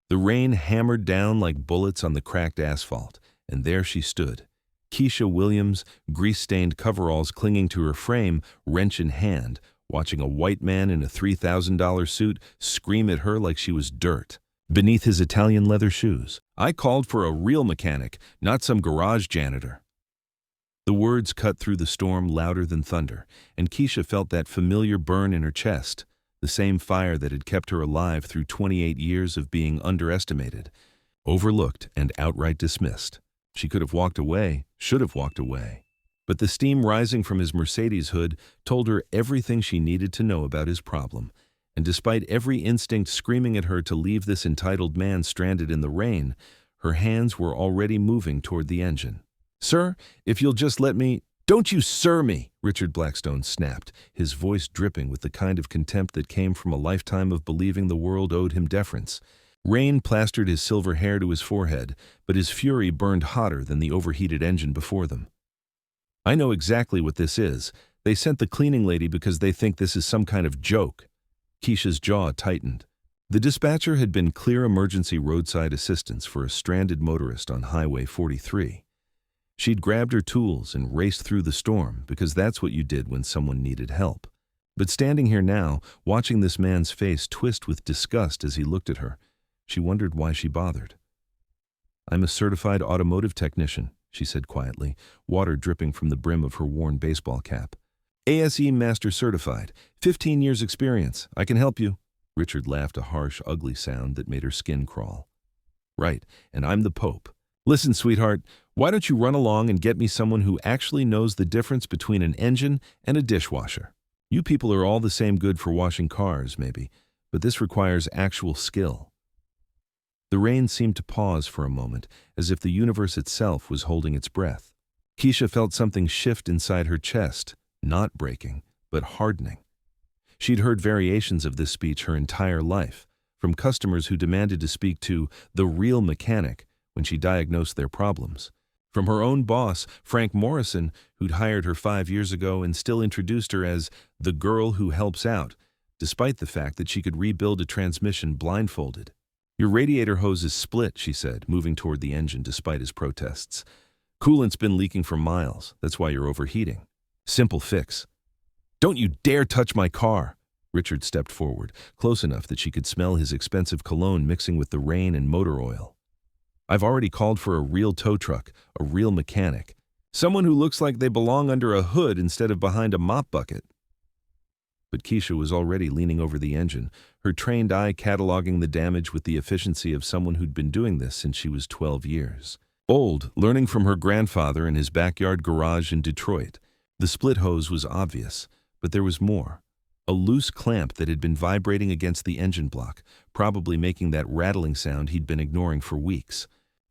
The rain hammered down like bullets on the cracked asphalt, and there she stood. Keisha Williams, grease-stained coveralls clinging to her frame, wrench in hand, watching a white man in a $3,000 suit scream at her like she was dirt. Beneath his Italian leather shoes, "I called for a real mechanic, not some garage janitor." The words cut through the storm louder than thunder, and Keisha felt that familiar burn in her chest, the same fire that had kept her alive through 28 years of being underestimated, overlooked, and outright dismissed. She could have walked away, should have walked away. But the steam rising from his Mercedes hood told her everything she needed to know about his problem, and despite every instinct screaming at her to leave this entitled man stranded in the rain, her hands were already moving toward the engine. "Sir, if you'll just let me—" "Don't you sir me!" Richard Blackstone snapped, his voice dripping with the kind of contempt that came from a lifetime of believing the world owed him deference. Rain plastered his silver hair to his forehead, but his fury burned hotter than the overheated engine before them. "I know exactly what this is. They sent the cleaning lady because they think this is some kind of joke." Keisha's jaw tightened. The dispatcher had been clear emergency roadside assistance for a stranded motorist on Highway 43. She'd grabbed her tools and raced through the storm because that's what you did when someone needed help. But standing here now, watching this man's face twist with disgust as he looked at her, she wondered why she bothered. "I'm a certified automotive technician," she said quietly, water dripping from the brim of her worn baseball cap. "ASE Master Certified, 15 years experience. I can help you." Richard laughed a harsh, ugly sound that made her skin crawl. "Right, and I'm the Pope. Listen, sweetheart, why don't you run along and get me someone who actually knows the difference between an engine and a dishwasher? You people are all the same good for washing cars, maybe, but this requires actual skill." The rain seemed to pause for a moment, as if the universe itself was holding its breath. Keisha felt something shift inside her chest, not breaking, but hardening. She'd heard variations of this speech her entire life, from customers who demanded to speak to the real mechanic when she diagnosed their problems. From her own boss, Frank Morrison, who'd hired her 5 years ago and still introduced her as the girl who helps out, despite the fact that she could rebuild a transmission blindfolded. "Your radiator hose is split," she said, moving toward the engine despite his protests. "Coolant's been leaking for miles. That's why you're overheating. Simple fix." "Don't you dare touch my car!" Richard stepped forward, close enough that she could smell his expensive cologne mixing with the rain and motor oil. "I've already called for a real tow truck, a real mechanic. Someone who looks like they belong under a hood instead of behind a mop bucket." But Keisha was already leaning over the engine, her trained eye cataloging the damage with the efficiency of someone who'd been doing this since she was 12 years. Old, learning from her grandfather in his backyard garage in Detroit. The split hose was obvious, but there was more. A loose clamp that had been vibrating against the engine block, probably making that rattling sound he'd been ignoring for weeks.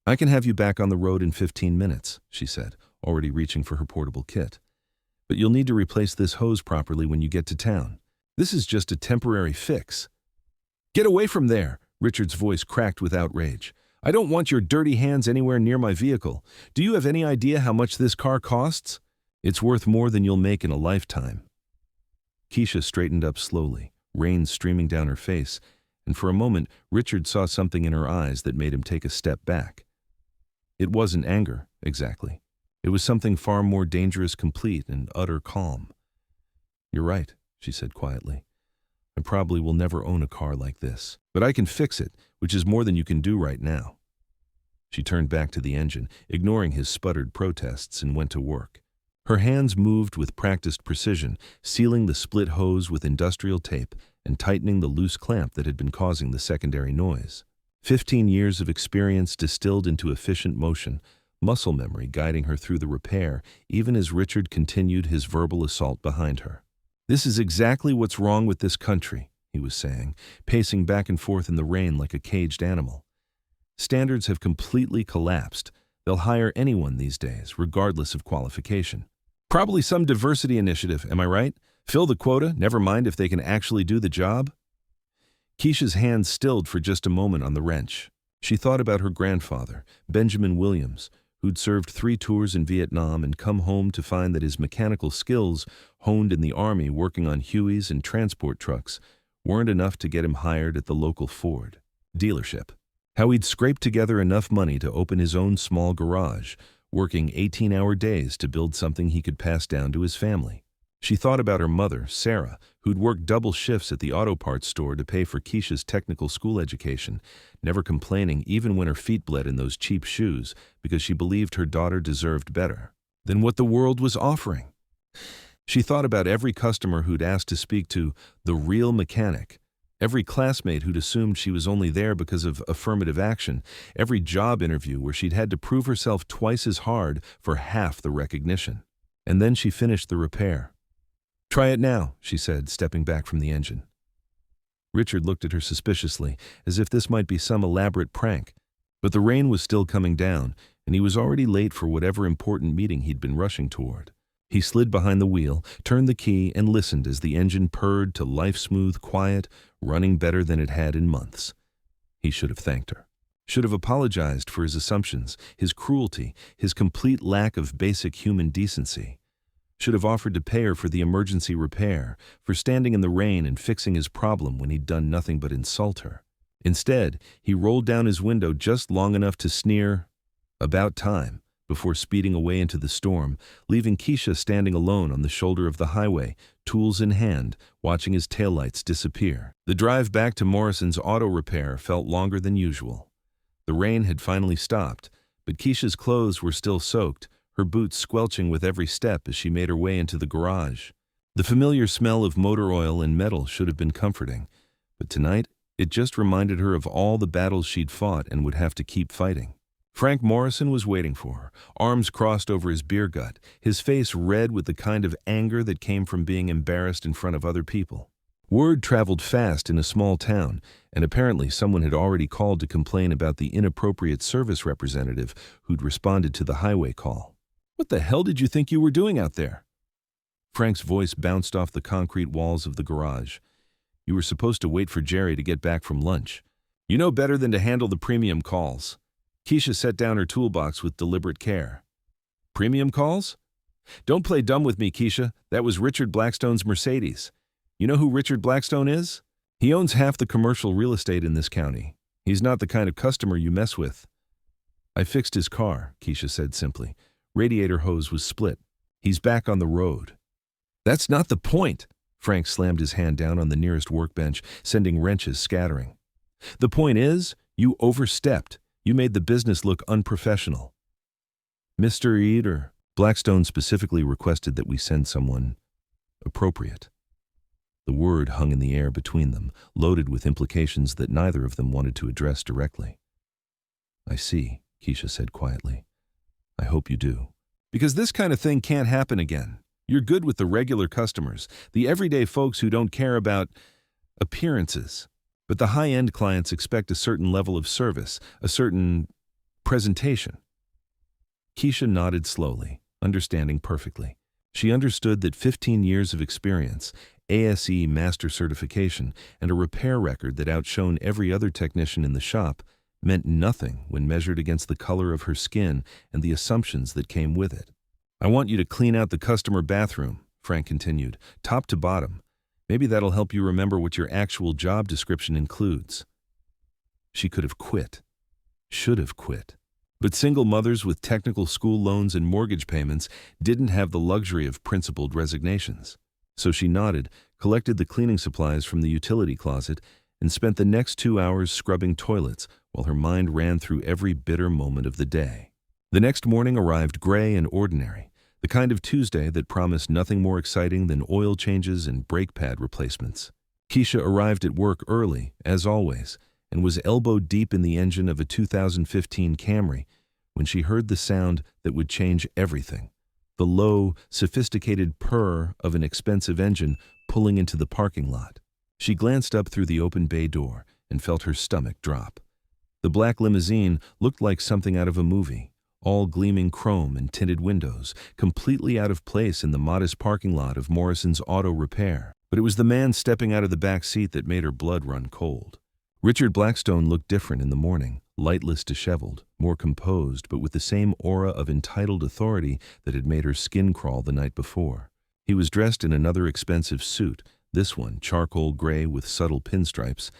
"I can have you back on the road in 15 minutes, she said, already reaching for her portable kit. "But you'll need to replace this hose properly when you get to town. This is just a temporary fix." "Get away from there!" Richard's voice cracked with outrage. "I don't want your dirty hands anywhere near my vehicle. Do you have any idea how much this car costs? It's worth more than you'll make in a lifetime." Keisha straightened up slowly, rain streaming down her face, and for a moment Richard saw something in her eyes that made him take a step back. It wasn't anger, exactly. It was something far more dangerous, complete, and utter calm. "You're right," she said quietly. "I probably will never own a car like this, but I can fix it, which is more than you can do right now." She turned back to the engine, ignoring his sputtered protests, and went to work. Her hands moved with practiced precision, sealing the split hose with industrial tape and tightening the loose clamp that had been causing the secondary noise. 15 years of experience distilled into efficient motion, muscle memory guiding her through the repair, even as Richard continued his verbal assault behind her. "This is exactly what's wrong with this country," he was saying, pacing back and forth in the rain like a caged animal. "Standards have completely collapsed. They'll hire anyone these days, regardless of qualification. Probably some diversity initiative, am I right? Fill the quota, never mind if they can actually do the job." Keisha's hands stilled for just a moment on the wrench. She thought about her grandfather, Benjamin Williams, who'd served 3 tours in Vietnam and come home to find that his mechanical skills, honed in the Army working on Hueys and transport trucks, weren't enough to get him hired at the local Ford dealership. How he'd scraped together enough money to open his own small garage, working 18-hour days to build something he could pass down to his family. She thought about her mother, Sarah, who'd worked double shifts at the auto parts store to pay for Keisha's technical school education, never complaining even when her feet bled in those cheap shoes because she believed her daughter deserved better than what the world was offering. She thought about every customer who'd asked to speak to the real mechanic, every classmate who'd assumed she was only there because of affirmative action, every job interview where she'd had to prove herself twice as hard for half the recognition. And then she finished the repair. "Try it now," she said, stepping back from the engine. Richard looked at her suspiciously, as if this might be some elaborate prank. But the rain was still coming down, and he was already late for whatever important meeting he'd been rushing toward. He slid behind the wheel, turned the key, and listened as the engine purred to life-smooth quiet, running better than it had in months. He should have thanked her. Should have apologized for his assumptions, his cruelty, his complete lack of basic human decency. Should have offered to pay her for the emergency repair, for standing in the rain and fixing his problem when he'd done nothing but insult her. Instead, he rolled down his window just long enough to sneer, "About time," before speeding away into the storm, leaving Keisha standing alone on the shoulder of the highway, tools in hand, watching his taillights disappear. The drive back to Morrison's auto repair felt longer than usual. The rain had finally stopped, but Keisha's clothes were still soaked, her boots squelching with every step as she made her way into the garage. The familiar smell of motor oil and metal should have been comforting, but tonight it just reminded her of all the battles she'd fought and would have to keep fighting. Frank Morrison was waiting for her, arms crossed over his beer gut, his face red with the kind of anger that came from being embarrassed in front of other people. Word traveled fast in a small town, and apparently someone had already called to complain about the inappropriate service representative who'd responded to the highway call. "What the hell did you think you were doing out there?" Frank's voice bounced off the concrete walls of the garage. "You were supposed to wait for Jerry to get back from lunch. You know better than to handle the premium calls." Keisha set down her toolbox with deliberate care. "Premium calls? Don't play dumb with me, Keisha. That was Richard Blackstone's Mercedes. You know who Richard Blackstone is? He owns half the commercial real estate in this county. He's not the kind of customer you mess with." "I fixed his car," Keisha said simply. "Radiator hose was split. He's back on the road." "That's not the point." Frank slammed his hand down on the nearest workbench, sending wrenches scattering. "The point is, you overstepped. You made the business look unprofessional." "Mr. Eater," Blackstone specifically requested that we send someone appropriate. The word hung in the air between them, loaded with implications that neither of them wanted to address directly. "I see," Keisha said quietly. "I hope you do. Because this kind of thing can't happen again. You're good with the regular customers, the everyday folks who don't care about appearances. But the high-end clients expect a certain level of service, a certain presentation." Keisha nodded slowly, understanding perfectly. She understood that 15 years of experience, ASE master certification, and a repair record that outshone every other technician in the shop meant nothing when measured against the color of her skin and the assumptions that came with it. "I want you to clean out the customer bathroom," Frank continued, "top to bottom. Maybe that'll help you remember what your actual job description includes." She could have quit. Should have quit. But single mothers with technical school loans and mortgage payments didn't have the luxury of principled resignations. So she nodded, collected the cleaning supplies from the utility closet, and spent the next 2 hours scrubbing toilets while her mind ran through every bitter moment of the day. The next morning arrived gray and ordinary, the kind of Tuesday that promised nothing more exciting than oil changes and brake pad replacements. Keisha arrived at work early, as always, and was elbow deep in the engine of a 2015 Camry when she heard the sound that would change everything, the low, sophisticated purr of an expensive engine pulling into the parking lot. She glanced up through the open bay door and felt her stomach drop. The black limousine looked like something out of a movie, all gleaming chrome and tinted windows, completely out of place in the modest parking lot of Morrison's Auto Repair. But it was the man stepping out of the back seat that made her blood run cold. Richard Blackstone looked different in the morning, lightless, disheveled, more composed, but with the same aura of entitled authority that had made her skin crawl the night before. He was dressed in another expensive suit, this one charcoal gray with subtle pinstripes,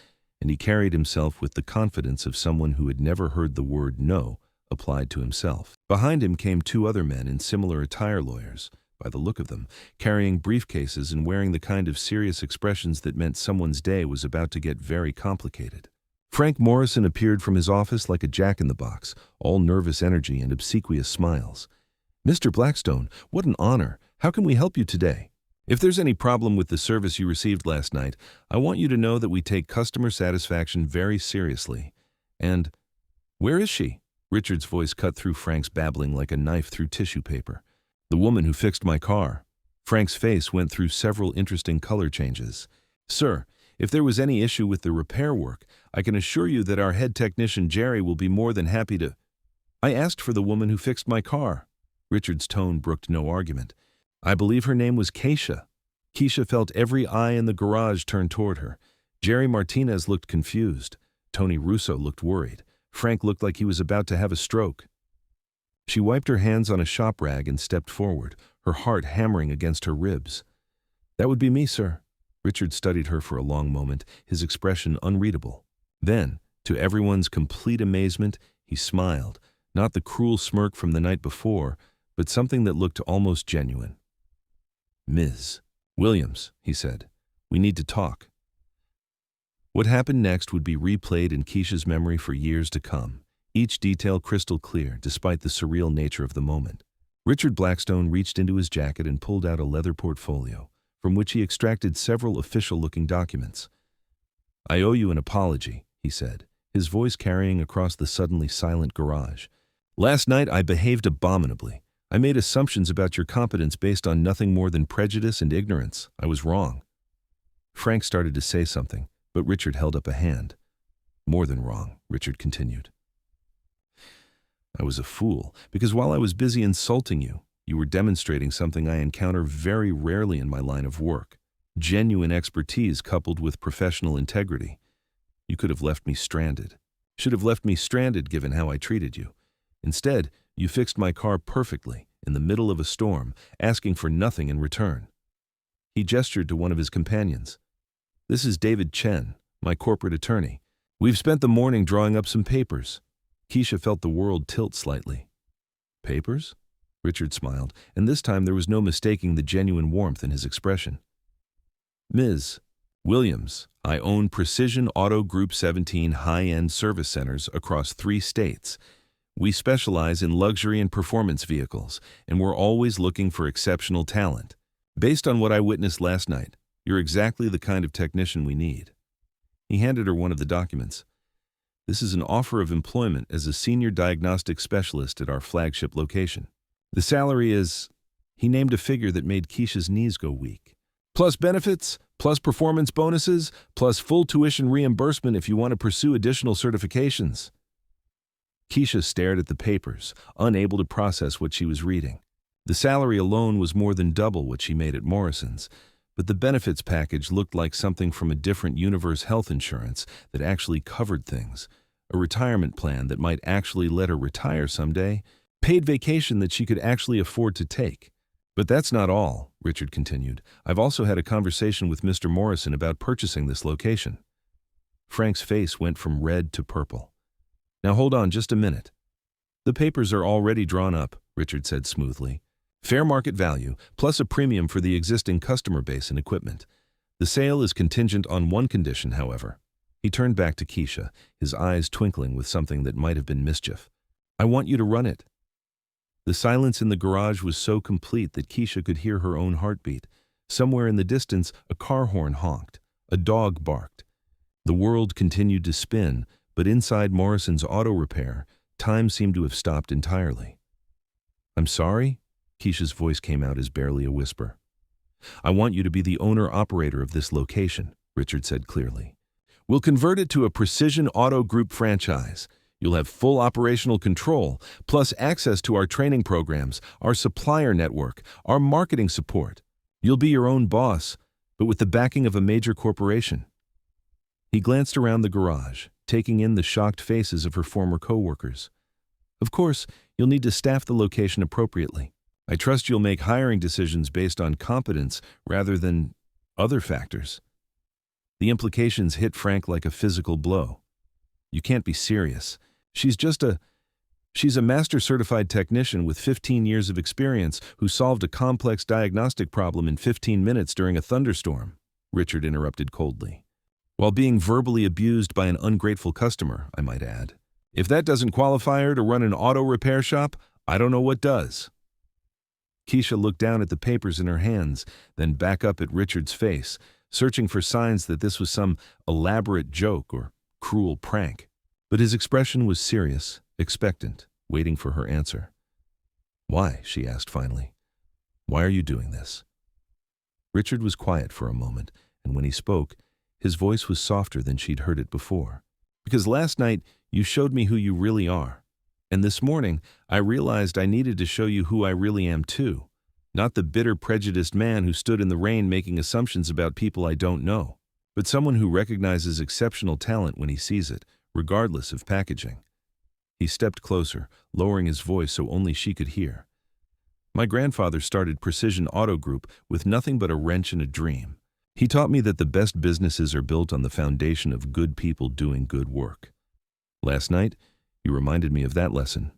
and he carried himself with the confidence of someone who had never heard the word no applied to himself. Behind him came two other men in similar attire, lawyers, by the look of them, carrying briefcases and wearing the kind of serious expressions that meant someone's day was about to get very complicated. Frank Morrison appeared from his office like a jack-in-the-box, all nervous energy and obsequious smiles. "Mr. Blackstone, what an honor. How can we help you today? If there's any problem with the service you received last night, I want you to know that we take customer satisfaction very seriously. And where is she?" Richard's voice cut through Frank's babbling like a knife through tissue paper. "The woman who fixed my car." Frank's face went through several interesting color changes. "Sir, if there was any issue with the repair work, I can assure you that our head technician Jerry will be more than happy to—" "I asked for the woman who fixed my car." Richard's tone brooked no argument. "I believe her name was Keisha." Keisha felt every eye in the garage turn toward her. Jerry Martinez looked confused. Tony Russo looked worried. Frank looked like he was about to have a stroke. She wiped her hands on a shop rag and stepped forward, her heart hammering against her ribs. "That would be me, sir." Richard studied her for a long moment, his expression unreadable. Then, to everyone's complete amazement, he smiled, not the cruel smirk from the night before, but something that looked almost genuine. "Ms. Williams," he said, "we need to talk." What happened next would be replayed in Keisha's memory for years to come, each detail crystal clear despite the surreal nature of the moment. Richard Blackstone reached into his jacket and pulled out a leather portfolio, from which he extracted several official-looking documents. "I owe you an apology," he said, his voice carrying across the suddenly silent garage. "Last night I behaved abominably. I made assumptions about your competence based on nothing more than prejudice and ignorance. I was wrong." Frank started to say something, but Richard held up a hand. "More than wrong," Richard continued. "I was a fool, because while I was busy insulting you, you were demonstrating something I encounter very rarely in my line of work: genuine expertise coupled with professional integrity. You could have left me stranded. Should have left me stranded given how I treated you. Instead, you fixed my car perfectly, in the middle of a storm, asking for nothing in return." He gestured to one of his companions. "This is David Chen, my corporate attorney. We've spent the morning drawing up some papers." Keisha felt the world tilt slightly. "Papers?" Richard smiled, and this time there was no mistaking the genuine warmth in his expression. "Ms. Williams, I own Precision Auto Group 17 high-end service centers across 3 states. We specialize in luxury and performance vehicles, and we're always looking for exceptional talent. Based on what I witnessed last night, you're exactly the kind of technician we need." He handed her one of the documents. "This is an offer of employment as a senior diagnostic specialist at our flagship location. The salary is—" He named a figure that made Keisha's knees go weak. "Plus benefits, plus performance bonuses, plus full tuition reimbursement if you want to pursue additional certifications." Keisha stared at the papers, unable to process what she was reading. The salary alone was more than double what she made at Morrison's, but the benefits package looked like something from a different universe: health insurance that actually covered things, a retirement plan that might actually let her retire someday, paid vacation that she could actually afford to take. "But that's not all," Richard continued. "I've also had a conversation with Mr. Morrison about purchasing this location." Frank's face went from red to purple. "Now hold on just a minute." "The papers are already drawn up," Richard said smoothly. "Fair market value, plus a premium for the existing customer base and equipment. The sale is contingent on one condition, however." He turned back to Keisha, his eyes twinkling with something that might have been mischief. "I want you to run it." The silence in the garage was so complete that Keisha could hear her own heartbeat. Somewhere in the distance, a car horn honked. A dog barked. The world continued to spin, but inside Morrison's auto repair, time seemed to have stopped entirely. "I'm sorry?" Keisha's voice came out as barely a whisper. "I want you to be the owner-operator of this location," Richard said clearly. "We'll convert it to a Precision Auto Group franchise. You'll have full operational control, plus access to our training programs, our supplier network, our marketing support. You'll be your own boss, but with the backing of a major corporation." He glanced around the garage, taking in the shocked faces of her former co-workers. "Of course, you'll need to staff the location appropriately. I trust you'll make hiring decisions based on competence rather than other factors." The implications hit Frank like a physical blow. You can't be serious. She's a master-certified technician with 15 years of experience who solved a complex diagnostic problem in 15 minutes during a thunderstorm, Richard interrupted coldly. While being verbally abused by an ungrateful customer, I might add. If that doesn't qualify her to run an auto repair shop, I don't know what does. Keisha looked down at the papers in her hands, then back up at Richard's face, searching for signs that this was some elaborate joke or cruel prank. But his expression was serious, expectant, waiting for her answer. Why? She asked finally. Why are you doing this? Richard was quiet for a moment, and when he spoke, his voice was softer than she'd heard it before. Because last night, you showed me who you really are. And this morning, I realized I needed to show you who I really am too. Not the bitter, prejudiced man who stood in the rain making assumptions about people I don't know, but someone who recognizes exceptional talent when he sees it, regardless of packaging. He stepped closer, lowering his voice so only she could hear. My grandfather started Precision Auto Group with nothing but a wrench and a dream. He taught me that the best businesses are built on the foundation of good people doing good work. Last night, you reminded me of that lesson.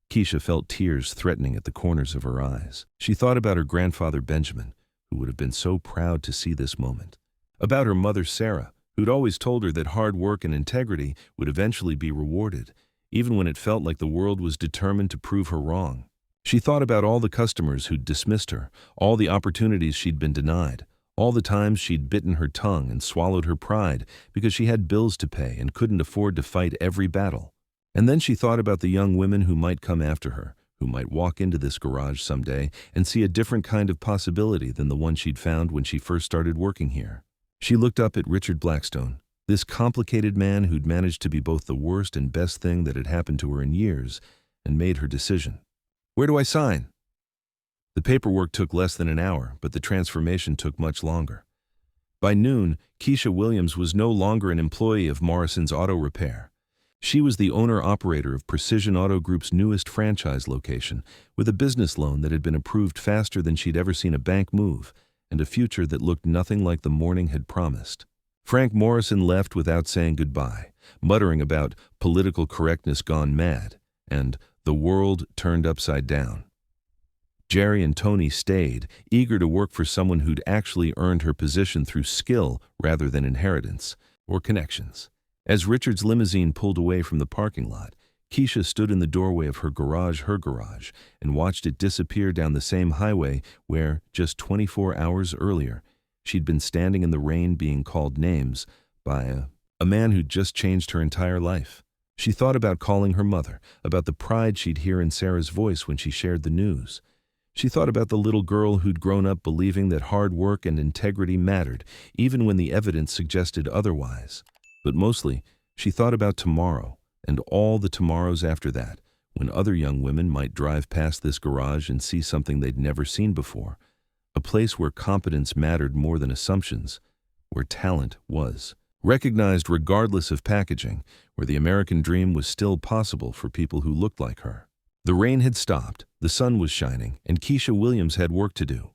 Keisha felt tears threatening at the corners of her eyes. She thought about her grandfather Benjamin, who would have been so proud to see this moment. About her mother Sarah, who'd always told her that hard work and integrity would eventually be rewarded, even when it felt like the world was determined to prove her wrong. She thought about all the customers who'd dismissed her, all the opportunities she'd been denied, all the times she'd bitten her tongue and swallowed her pride because she had bills to pay and couldn't afford to fight every battle. And then she thought about the young women who might come after her, who might walk into this garage someday and see a different kind of possibility than the one she'd found when she first started working here. She looked up at Richard Blackstone, this complicated man who'd managed to be both the worst and best thing that had happened to her in years, and made her decision. Where do I sign? The paperwork took less than an hour, but the transformation took much longer. By noon, Keisha Williams was no longer an employee of Morrison's Auto Repair. She was the owner-operator of Precision Auto Group's newest franchise location, with a business loan that had been approved faster than she'd ever seen a bank move, and a future that looked nothing like the morning had promised. Frank Morrison left without saying goodbye, muttering about political correctness gone mad, and the world turned upside down. Jerry and Tony stayed, eager to work for someone who'd actually earned her position through skill rather than inheritance or connections. As Richard's limousine pulled away from the parking lot, Keisha stood in the doorway of her garage, and watched it disappear down the same highway where, just 24 hours earlier, she'd been standing in the rain being called names by a man who'd just changed her entire life. She thought about calling her mother, about the pride she'd hear in Sarah's voice when she shared the news. She thought about the little girl who'd grown up believing that hard work and integrity mattered, even when the evidence suggested otherwise. But mostly, she thought about tomorrow, and all the tomorrows after that, when other young women might drive past this garage and see something they'd never seen before, a place where competence mattered more than assumptions, where talent was. Recognized regardless of packaging, where the American dream was still possible for people who looked like her. The rain had stopped, the sun was shining, and Keisha Williams had work to do.